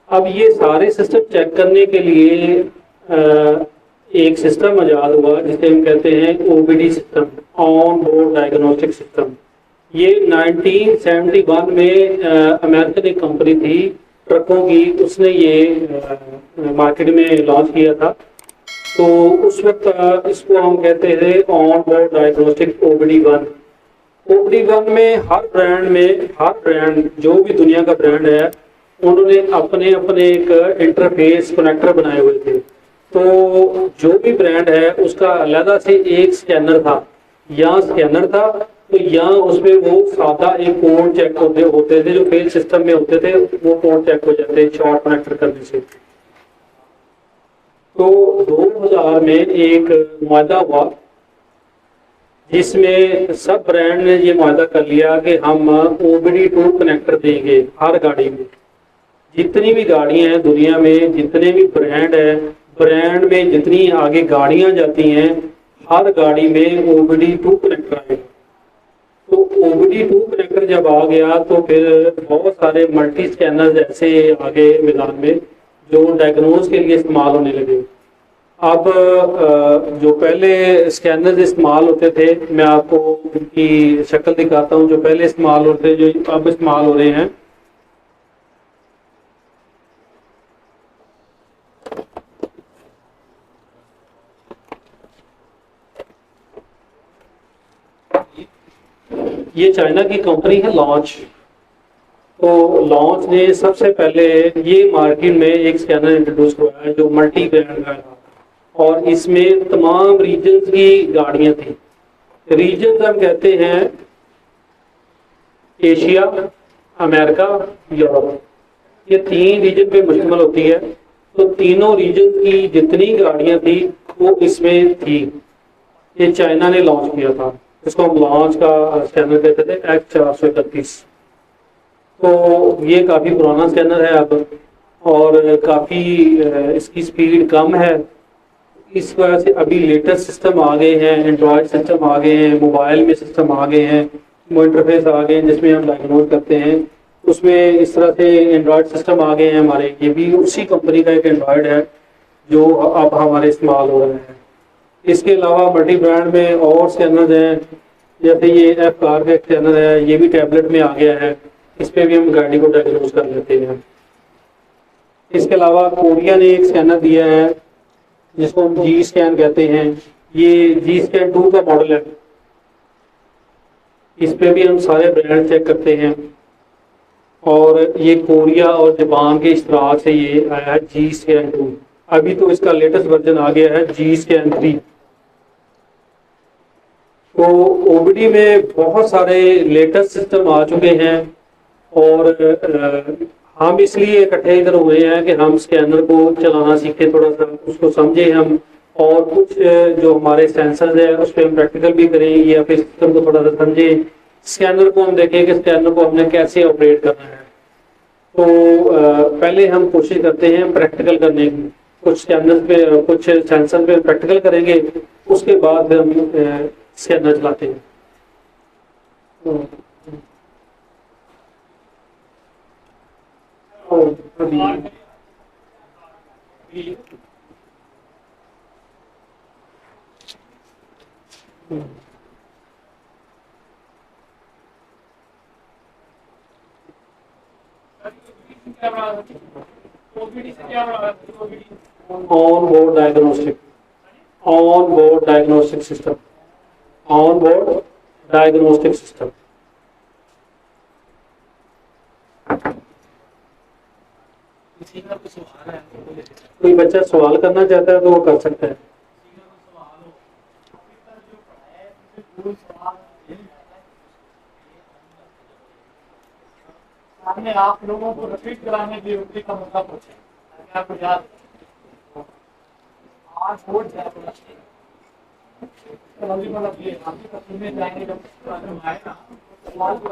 اب یہ سارے سسٹم چیک کرنے کے لیے ایک سسٹم ایجاد ہوا جسے ہم کہتے ہیں OBD system, on board diagnostic system. یہ 1971 میں امریکن ایک کمپنی تھی ٹرکوں کی، اس نے یہ مارکیٹ میں لانچ کیا تھا۔ تو اس وقت اس کو ہم کہتے ہیں on board diagnostic OBD1۔ OBD1 میں ہر برانڈ جو بھی دنیا کا برانڈ ہے انہوں نے اپنے ایک انٹرفیس کنیکٹر بنائے ہوئے تھے۔ تو جو بھی برانڈ ہے اس کا علیحدہ سے ایک سکینر تھا، تو یہاں اس میں وہ سادہ ایک کوڈ چیک ہوتے تھے جو فیل سسٹم میں ہوتے تھے، وہ کوڈ چیک ہو جاتے ہیں شارٹ کنیکٹر کرنے سے۔ تو 2000 میں ایک معاہدہ ہوا جس میں سب برانڈ نے یہ معاہدہ کر لیا کہ ہم OBD2 کنیکٹر دیں گے ہر گاڑی میں۔ جتنی بھی گاڑیاں ہیں دنیا میں، جتنے بھی برانڈ ہیں، برانڈ میں جتنی آگے گاڑیاں جاتی ہیں، ہر گاڑی میں OBD2 کنیکٹر آئے گا۔ تو OBD2 کنیکٹر جب آ گیا تو پھر بہت سارے ملٹی سکینرز ایسے آگے میدان میں جو ڈائگنوز کے لیے استعمال ہونے لگے۔ اب جو پہلے اسکینرز استعمال ہوتے تھے، میں آپ کو ان کی شکل دکھاتا ہوں، جو پہلے استعمال ہوتے جو اب استعمال ہو رہے ہیں۔ یہ چائنا کی کمپنی ہے لانچ۔ تو لانچ نے سب سے پہلے یہ مارکیٹ میں ایک اسکینر انٹروڈیوس کروایا ہے جو ملٹی برانڈ کا تھا، اور اس میں تمام ریجنز کی گاڑیاں تھیں۔ ریجنز ہم کہتے ہیں ایشیا، امریکہ، یورپ، یہ 3 ریجن پہ مشتمل ہوتی ہے۔ تو تینوں ریجن کی جتنی گاڑیاں تھیں وہ اس میں تھی۔ یہ چائنا نے لانچ کیا تھا، اس کو ہم لانچ کا اسکینر کہتے تھے F431۔ تو یہ کافی پرانا اسکینر ہے اب، اور کافی اس کی سپیڈ کم ہے۔ اس وجہ سے ابھی لیٹسٹ سسٹم آ گئے ہیں، اینڈرائڈ سسٹم آ گئے ہیں، موبائل میں سسٹم آ گئے ہیں، وہ انٹرفیس آ گئے ہیں جس میں ہم ڈائگنوز کرتے ہیں۔ اس میں اس طرح سے اینڈرائڈ سسٹم آ گئے ہیں ہمارے، یہ بھی اسی کمپنی کا ایک اینڈرائڈ ہے جو اب ہمارے استعمال ہو رہے ہیں۔ اس کے علاوہ ملٹی برانڈ میں اور اسکینرز ہیں، جیسے یہ F-car کا اسکینر ہے، یہ بھی ٹیبلٹ میں آ گیا ہے، اس پہ بھی ہم گاڑی کو ڈائگنوز کر لیتے ہیں۔ اس کے علاوہ کوریا نے ایک اسکینر دیا ہے جس کو ہم جی اسکین کہتے ہیں، یہ جی اسکین 2 کا ماڈل ہے۔ اس پہ بھی ہم سارے برانڈ چیک کرتے ہیں، اور یہ کوریا اور جاپان کے اشتراک سے یہ آیا ہے جی اسکین 2۔ ابھی تو اس کا لیٹسٹ ورژن آ گیا ہے جی اسکین 3۔ تو OBD میں بہت سارے لیٹسٹ سسٹم آ چکے ہیں، اور ہم اس لیے اکٹھے ادھر ہوئے ہیں کہ ہم اسکینر کو چلانا سیکھیں، تھوڑا سا اس کو سمجھیں ہم، اور کچھ جو ہمارے سینسرز ہیں اس پہ ہم پریکٹیکل بھی کریں، یا پھر سسٹم کو تھوڑا سا سمجھیں، اسکینر کو ہم دیکھیں کہ اسکینر کو ہم نے کیسے آپریٹ کرنا ہے۔ تو پہلے ہم کوشش کرتے ہیں پریکٹیکل کرنے کی، کچھ اسکینر پہ کچھ سینسر پہ پریکٹیکل کریں گے، اس کے بعد ہم اسکینر چلاتے ہیں۔ On board diagnostic system, on board diagnostic system. کوئی بچہ سوال کرنا چاہتا ہے تو وہ کر سکتا ہے۔ آپ لوگوں کو رپیٹ کرانے کی روٹی کا موقع پہنچے تاکہ آپ کو یاد آج ووٹ جائے مطلب یہ آپ کی تصویریں جائیں گے جب آئے نا سوال کو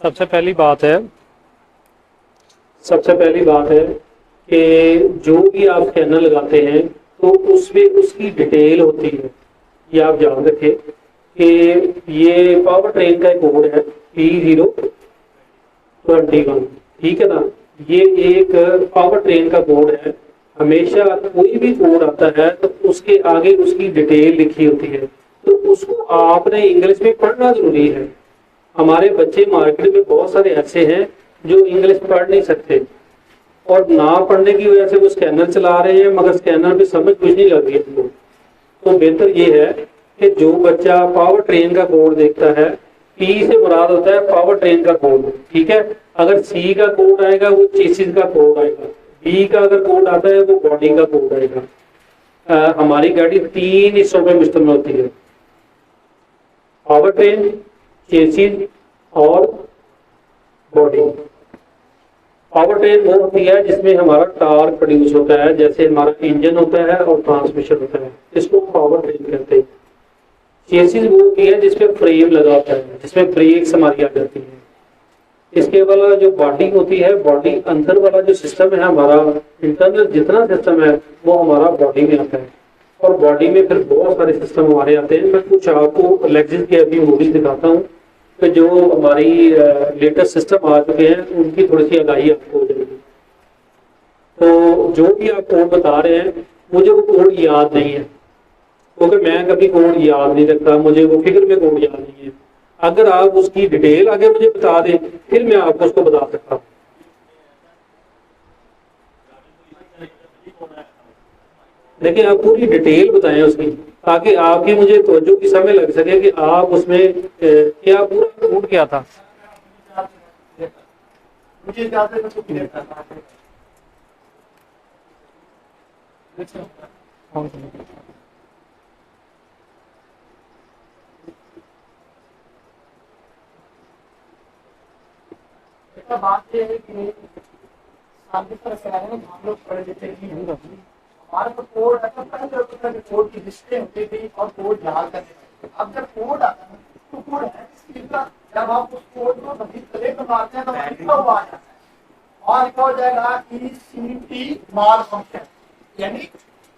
سب سے پہلی بات ہے کہ جو بھی آپ اسکینر لگاتے ہیں تو اس میں اس کی ڈیٹیل ہوتی ہے. یہ آپ یاد رکھیں کہ یہ پاور ٹرین کا ایک کوڈ ہے P021. ٹھیک ہے نا, یہ ایک پاور ٹرین کا کوڈ ہے. ہمیشہ کوئی بھی کوڈ آتا ہے تو اس کے آگے اس کی ڈیٹیل لکھی ہوتی ہے, تو اس کو آپ نے انگلش میں پڑھنا ضروری ہے. ہمارے بچے مارکیٹ میں بہت سارے ایسے ہیں جو انگلش پڑھ نہیں سکتے, اور نہ پڑھنے کی وجہ سے وہ اسکینر چلا رہے ہیں مگر اسکینر پہ سمجھ کچھ نہیں لگ رہی ہے. تو بہتر یہ ہے کہ جو بچہ پاور ٹرین کا کوڈ دیکھتا ہے, پی سے مراد ہوتا ہے پاور ٹرین کا کوڈ. ٹھیک ہے, اگر سی کا کوڈ آئے گا وہ چیسز کا کوڈ آئے گا, بی کا اگر کوڈ آتا ہے وہ باڈی کا کوڈ آئے گا. ہماری گاڑی 3 حصوں میں مشتمل ہوتی ہے, پاور ٹرین, چیسز اور باڈی. پاور ٹرین وہ ہوتی ہے جس میں ہمارا ٹارک پروڈیوس ہوتا ہے, جیسے ہمارا انجن ہوتا ہے اور ٹرانسمیشن ہوتا ہے, اس کو پاور ٹرین کہتے ہیں. چیسز وہ ہوتی ہے جس پہ فریم لگا ہوتا ہے, جس میں بریکس ہماری آ جاتی ہیں. اس کے علاوہ جو باڈی ہوتی ہے, باڈی اندر والا جو سسٹم ہے ہمارا انٹرنل جتنا سسٹم ہے وہ ہمارا باڈی میں آتا ہے, اور باڈی میں پھر بہت سارے سسٹم ہمارے آتے ہیں. میں کچھ آپ کو لیگزس کے ابھی موویز دکھاتا ہوں کہ جو ہماری لیٹسٹ سسٹم آ چکے ہیں ان کی تھوڑی سی آگاہی آپ کو ہو جائے گی. تو جو بھی آپ کوڈ بتا رہے ہیں مجھے وہ کوڈ یاد نہیں ہے, کیونکہ میں کبھی کوڈ یاد نہیں رکھتا, مجھے وہ فکر میں کوڈ یاد نہیں ہے. اگر آپ اس کی ڈیٹیل آگے مجھے بتا دیں پھر میں آپ کو اس کو بتا سکتا ہوں. دیکھیں آپ پوری ڈیٹیل بتائیں اس کی, تاکہ آپ کی مجھے توجہ کی سمجھ لگ سکے کہ آپ اس میں کیا پورا کوڈ کیا تھا. مجھے زیادہ کچھ کلیئر کرنا ہے. بات یہ ہے کہ ہم لوگ پڑھ لیتے ہیں ہمارے پاس کوڈ ہے, پہلے ہوتا تھا کوڈ کی لسٹیں ہوتی تھی اور کوڈ یاد کرتے تھے. اب جب کوڈ آتا ہے تو کوڈ ہے جب آپ اس کوڈ کو پلے کرواتے ہیں تو لکھا ہوا آ جاتا ہے, اور لکھا ہو جائے گا ECT مال فنکشن, یعنی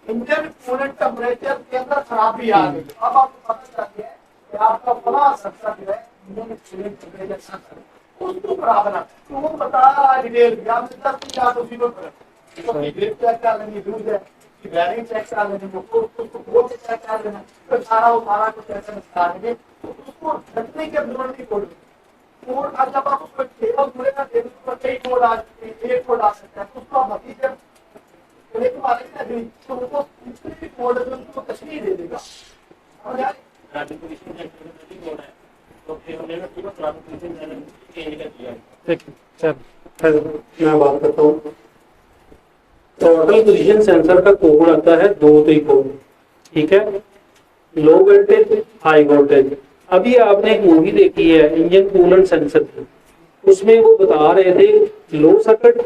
انجن کولنٹ ٹمپریچر کے اندر خرابی آ گئی. اب آپ کو پتہ چل گیا کہ آپ کا فلاں سیکشن جو ہے انجن کولنٹ ٹمپریچر سیکشن اس کو پرابلم ہے, تو وہ بتا ڈیٹیل یا مطلب کیا تو اسی کو چیک کر لیں گے, دور ہے بیرنگ چیک کر لیں گے, وہ چیک کر لینا, پھر سارا وہ سارا کچھ ایسے نکالیں گے. تو اس کو رکھنے کے اندر کی کوڈ کوڈ کا جب آپ اس کو ٹیبل کھولے گا ٹیبل پر کئی کوڈ آ سکتے ہیں, ایک کوڈ آ سکتا ہے, اس کو آپ حقیقت جب ایک والے سے تو وہ کو کتنے کوڈ ان کو تشریح دے دے گا. اور میں بات کرتا ہوں. ٹوٹل پوزیشن سینسر کا کوڈ آتا ہے 2 کوڈ. ٹھیک ہے, لو وولٹیج, ہائی وولٹیج. ابھی آپ نے ایک مووی دیکھی ہے انجن کولنٹ سینسر کی, اس میں وہ بتا رہے تھے لو سرکٹ,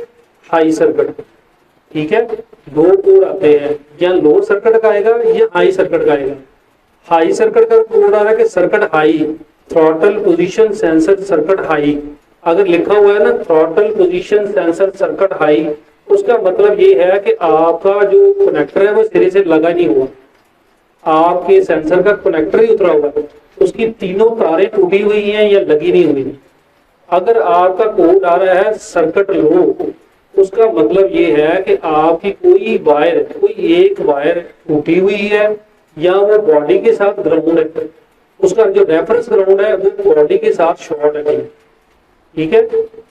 ہائی سرکٹ. ٹھیک ہے, 2 کوڈ آتے ہیں, یا لو سرکٹ کا آئے گا یا ہائی سرکٹ کا آئے گا. ہائی سرکٹ کا کوڈ آ رہا ہے کہ circuit high, throttle position sensor circuit high. اگر لکھا ہوا ہے نا throttle position sensor circuit high, اس کا مطلب یہ ہے کہ آپ کا جو کنیکٹر ہے وہ سرے سے لگا نہیں ہوا, آپ کے سینسر کا کنیکٹر ہی اترا ہوا ہے, اس کی تینوں تاریں ٹوٹی ہوئی ہیں یا لگی نہیں ہوئی. اگر آپ کا کوڈ آ رہا ہے سرکٹ لو, اس کا مطلب یہ ہے کہ آپ کی کوئی ایک وائر ٹوٹی ہوئی ہے یا وہ باڈی کے ساتھ گراؤنڈ ہے, اس کا جو ریفرنس گراؤنڈ ہے وہ باڈی کے ساتھ شارٹ ہے. ٹھیک ہے,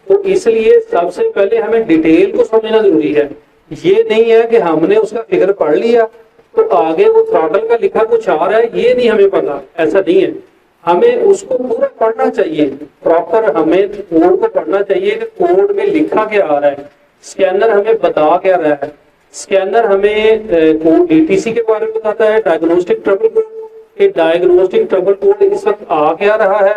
تو اس لیے سب سے پہلے ہمیں ڈیٹیل کو سمجھنا ضروری ہے. یہ نہیں ہے کہ ہم نے اس کا فگر پڑھ لیا تو آگے وہ تھروٹل کا لکھا کچھ آ رہا ہے یہ نہیں ہمیں پتا, ایسا نہیں ہے. ہمیں اس کو پورا پڑھنا چاہیے, پراپر ہمیں کوڈ کو پڑھنا چاہیے کہ کوڈ میں لکھا کیا آ رہا ہے, اسکینر ہمیں بتا کیا رہا ہے. اسکینر ہمیں DTC کے بارے میں بتاتا ہے, ڈائگنوسٹک ٹربل کوڈ, کہ ڈائگنوسٹک ٹربل کوڈ اس وقت آ کیا رہا ہے.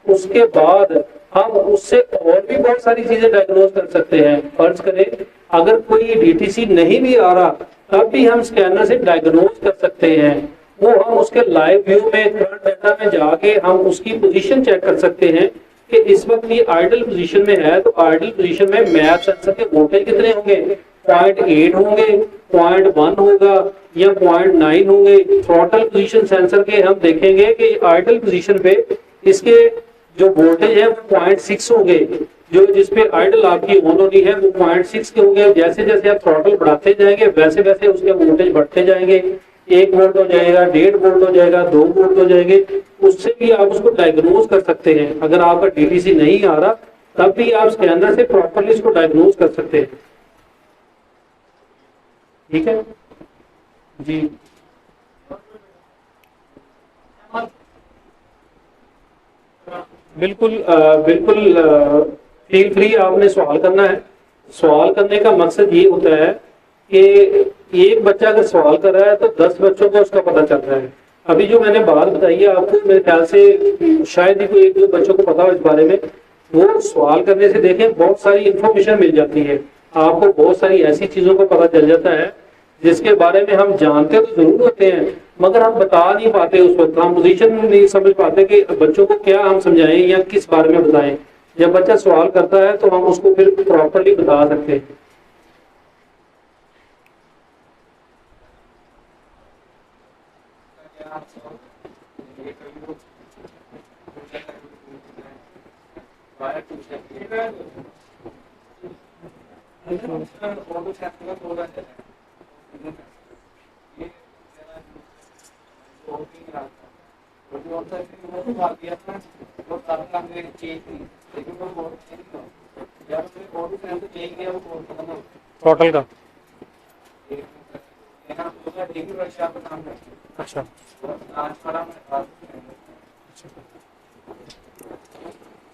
اس کے بعد ہم اس سے اور بھی بہت ساری چیزیں ڈائگنوز کر سکتے ہیں. فرض کریں اگر کوئی DTC نہیں بھی آ رہا تب بھی ہم اسکینر سے ڈائگنوز کر سکتے ہیں. وہ ہم اس کے لائیو ویو میں کرنٹ ڈیٹا میں جا کے ہم اس کی پوزیشن چیک کر سکتے ہیں کہ اس وقت یہ آئیڈل پوزیشن میں ہے، تو آئیڈل پوزیشن میں میپ سینسر کے وولٹیج کتنے ہوں گے؟ 0.8 ہوں گے، 0.1 ہوگا یا 0.9 ہوں گے۔ تھروٹل پوزیشن سینسر کے ہم دیکھیں گے کہ آئیڈل پوزیشن پہ اس کے جو وولٹیج ہے وہ 0.6 ہوں گے، جو جس پہ آئیڈل آپ کی آن ہونی ہے وہ 0.6 کے ہوں گے۔ جیسے جیسے آپ تھروٹل بڑھاتے جائیں گے ویسے ویسے اس کے وولٹیج بڑھتے جائیں گے، 1 وولٹ ہو جائے گا، 1.5 وولٹ ہو جائے گا، 2 وولٹ ہو جائے گے۔ اس سے بھی آپ اس کو ڈائگنوز کر سکتے ہیں۔ اگر آپ کا ڈی ٹی سی نہیں آ رہا تب بھی آپ اسکینر سے پراپرلی اس کو ڈائگنوز کر سکتے ہیں۔ ٹھیک ہے جی، بالکل بالکل فیل فری آپ نے سوال کرنا ہے۔ سوال کرنے کا مقصد یہ ہوتا ہے کہ ایک بچہ اگر سوال کر رہا ہے تو 10 بچوں کو اس کا پتہ چل رہا ہے۔ ابھی جو میں نے بات بتائی ہے آپ کو، میرے خیال سے شاید ہی کوئی 1-2 بچوں کو پتا ہو اس بارے میں، وہ سوال کرنے سے دیکھیں بہت ساری انفارمیشن مل جاتی ہے، آپ کو بہت ساری ایسی چیزوں کو پتہ چل جاتا ہے جس کے بارے میں ہم جانتے تو ضرور ہوتے ہیں مگر ہم بتا نہیں پاتے، اس وقت ہم پوزیشن نہیں سمجھ پاتے کہ بچوں کو کیا ہم سمجھائیں یا کس بارے میں بتائیں۔ جب بچہ سوال کرتا ہے تو ہم اس کو پھر پراپرلی بتا سکتے ہیں۔ ٹوٹل کا اچھا،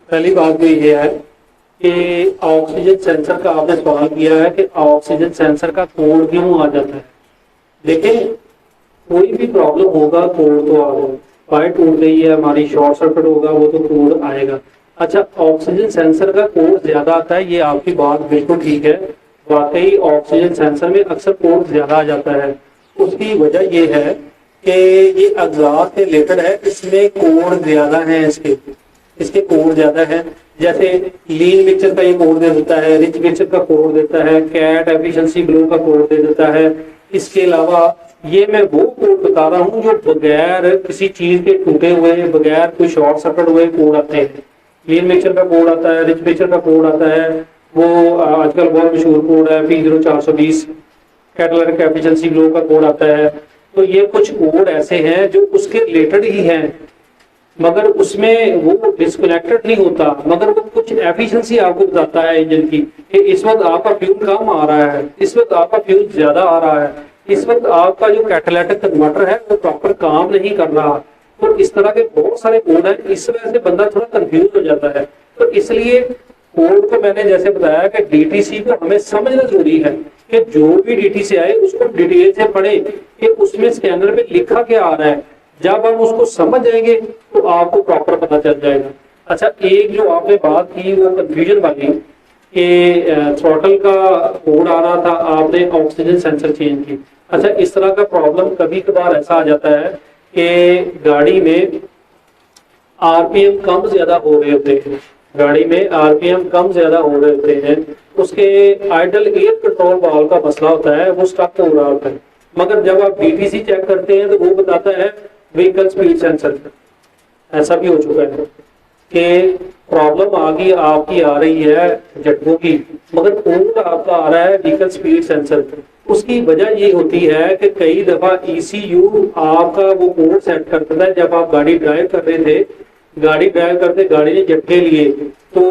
پہلی بات تو یہ ہے کہ آکسیجن سینسر کا آپ نے سوال کیا ہے کہ آکسیجن سینسر کا کوڈ کیوں آ جاتا ہے۔ لیکن کوئی بھی پرابلم ہوگا کوڈ تو آ جائے، وائر ٹوٹ گئی ہے ہماری، شارٹ سرکٹ ہوگا وہ تو کوڈ آئے گا۔ اچھا، آکسیجن سینسر کا کوڈ زیادہ آتا ہے، یہ آپ کی بات بالکل ٹھیک ہے، واقعی آکسیجن سینسر میں اکثر کوڈ زیادہ آ جاتا ہے۔ اس کی وجہ یہ ہے کہ یہ اجزاء سے ریلیٹڈ ہے، اس میں کوڈ زیادہ ہیں، اس کے کوڈ زیادہ ہیں۔ جیسے لین مکسچر کا یہ کوڈ دے دیتا ہے، رچ مکسچر کا کوڈ دیتا ہے، کیٹ ایفیشنسی گلو کا کوڈ دے دیتا ہے۔ اس کے علاوہ یہ میں وہ کوڈ بتا رہا ہوں جو بغیر کسی چیز کے ٹوٹے ہوئے، بغیر کوئی شارٹ سرکٹ ہوئے کوڈ آتے ہیں۔ لین مکسچر کا کوڈ آتا ہے، رچ مکسچر کا کوڈ آتا ہے، وہ آج کل بہت مشہور کوڈ ہے P0420، کیٹلرک ایفیشنسی گلو کا کوڈ آتا ہے۔ تو یہ کچھ کوڈ ایسے ہیں جو اس کے ریلیٹڈ ہی ہیں مگر اس میں وہ ڈسکنیکٹڈ نہیں ہوتا، مگر وہ کچھ ایفیشنسی آپ کو بتاتا ہے انجن کی کہ اس وقت آپ کا فیول کم آ رہا ہے، اس وقت آپ کا فیول زیادہ آ رہا ہے، اس وقت آپ کا جو کیٹالائٹک کنورٹر ہے وہ پراپر کام نہیں کر رہا۔ تو اس طرح کے بہت سارے کوڈ ہیں، اس وجہ سے بندہ تھوڑا کنفیوز ہو جاتا ہے۔ تو اس لیے کوڈ کو میں نے جیسے بتایا کہ ڈی ٹی سی کو ہمیں سمجھنا ضروری ہے کہ جو بھی ڈی ٹی سی آئے اس کو ڈیٹیل سے پڑھیں کہ اس میں اسکینر پہ لکھا کیا آ رہا ہے۔ جب ہم اس کو سمجھ جائیں گے تو آپ کو پراپر پتا چل جائے گا۔ اچھا، ایک جو آپ نے بات کی وہ کنفیوژن والی کہ تھروٹل کا کوڈ آ رہا تھا، آپ نے آکسیجن سینسر چینج کی۔ اچھا، اس طرح کا پرابلم کبھی کبھار ایسا آ جاتا ہے کہ گاڑی میں آر پی ایم کم زیادہ ہو رہے ہوتے ہیں، گاڑی میں آر پی ایم کم زیادہ ہو رہے ہوتے ہیں، اس کے آئیڈل ایئر کنٹرول والو کا مسئلہ ہوتا ہے، وہ اسٹک ہو رہا ہوتا ہے۔ مگر جب آپ ڈی ٹی سی چیک کرتے ہیں تو وہ بتاتا ہے وہیکل سپیڈ سینسر۔ ایسا بھی ہو چکا ہے کہ پرابلم آگے آپ کی آ رہی ہے جھٹکوں کی مگر کوڈ آپ کا آ رہا ہے وہیکل سپیڈ سینسر۔ اس کی وجہ یہ ہوتی ہے کہ کئی دفعہ ای سی یو آپ کا وہ کوڈ سیٹ کرتا ہے، جب آپ گاڑی ڈرائیو کر رہے تھے، گاڑی ڈرائیو کرتے گاڑی نے جھٹکے لیے تو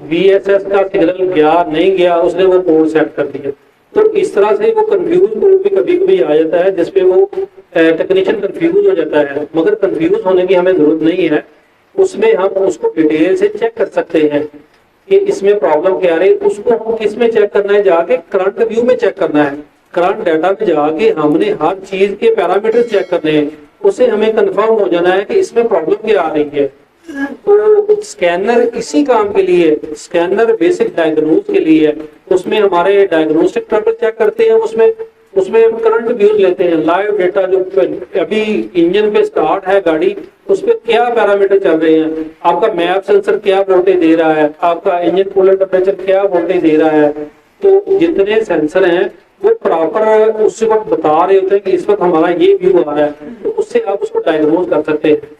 وی ایس ایس کا سگنل گیا نہیں گیا، اس نے وہ کوڈ سیٹ کر دیا۔ تو اس طرح سے وہ کنفیوز کوڈ بھی کبھی کبھی آ جاتا ہے جس پہ وہ ٹیکنیشین کنفیوز ہو جاتا ہے، مگر کنفیوز ہونے کی ہمیں ضرورت نہیں ہے۔ اس میں ہم اس کو ڈیٹیل سے چیک کر سکتے ہیں کہ اس میں پرابلم کیا رہی، اس کو ہم کس میں چیک کرنا ہے، جا کے کرنٹ ویو میں چیک کرنا ہے، کرنٹ ڈیٹا میں جا کے ہم نے ہر چیز کے پیرامیٹر چیک کرنے ہیں، اس سے ہمیں کنفرم ہو جانا ہے کہ اس میں پرابلم کیا آ رہی ہے۔ تو اسکینر اسی کام کے لیے، اسکینر بیسک ڈائگنوز کے لیے، اس میں ہمارے ڈائگنوسٹک ٹربل چیک کرتے ہیں، اس میں اس میں کرنٹ ویوز لیتے ہیں، لائیو ڈیٹا جو ابھی انجن پہ سٹارٹ ہے گاڑی، اس پہ کیا پیرامیٹر چل رہے ہیں، آپ کا میپ سینسر کیا وولٹیج دے رہا ہے، آپ کا انجن کولر ٹمپریچر کیا وولٹیج دے رہا ہے، تو جتنے سینسر ہیں وہ پراپر اس وقت بتا رہے ہوتے ہیں کہ اس وقت ہمارا یہ ویو آ رہا ہے، تو اس سے آپ اس کو ڈائگنوز کر سکتے ہیں